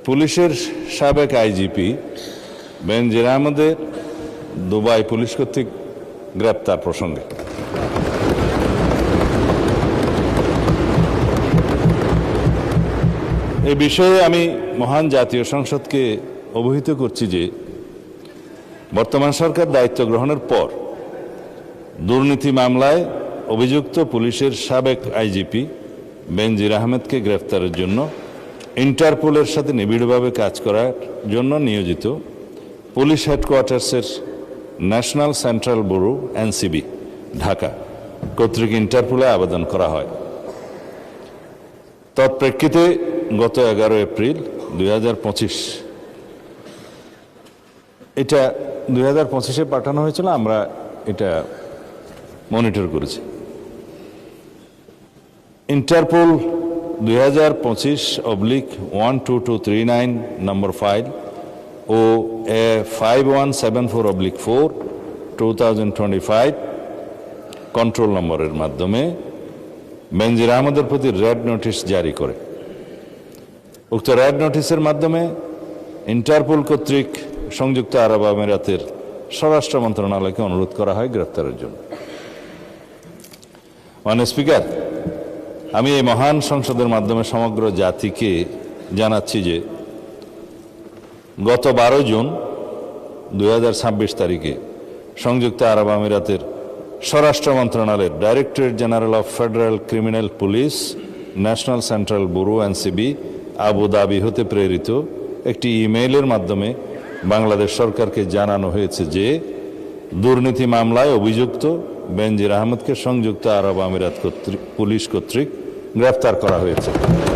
পুলিশের সাবেক আইজিপি বেনজির আহমেদের দুবাই পুলিশ কর্তৃক গ্রেপ্তার প্রসঙ্গে এ বিষয়ে আমি মহান জাতীয় সংসদকে অবহিত করছি যে বর্তমান সরকার দায়িত্ব গ্রহণের পর দুর্নীতি মামলায় অভিযুক্ত পুলিশের সাবেক আইজিপি বেনজির আহমেদকে গ্রেফতারের জন্য ইন্টারপোলের সাথে নিবিড়ভাবে কাজ করার জন্য নিয়োজিত পুলিশ হেডকোয়ার্টার্সের national central bureau NCB Dhaka কর্তৃক ইন্টারপোলে আবেদন করা হয়। তৎপ্রেক্ষিতে গত 11 এপ্রিল 2025 এটা 2025-এ পাঠানো হয়েছিল, আমরা এটা মনিটর করেছি। ইন্টারপোল 2025/12239 নম্বর ফাইল ও 5174/4 2025 কন্ট্রোল নম্বরের মাধ্যমে বেনজির আহমেদের প্রতি রেড নোটিশ জারি করে। উক্ত রেড নোটিশের মাধ্যমে ইন্টারপোল কর্তৃক সংযুক্ত আরব আমিরাতের স্বরাষ্ট্র মন্ত্রণালয়কে অনুরোধ করা হয় গ্রেফতারের জন্য। মাননীয় স্পিকার, আমি এই মহান সংসদের মাধ্যমে সমগ্র জাতিকে জানাচ্ছি যে গত 12 জুন 2026 তারিখে সংযুক্ত আরব আমিরাতের স্বরাষ্ট্র মন্ত্রণালয়ের directorate general of federal criminal police national central bureau NCB Abu Dhabi হতে প্রেরিত একটি ইমেইলের মাধ্যমে বাংলাদেশ সরকারকে জানানো হয়েছে যে দুর্নীতি মামলায় অভিযুক্ত বেনজির আহমেদকে সংযুক্ত আরব আমিরাত পুলিশ কর্তৃক গ্রেফতার করা হয়েছে।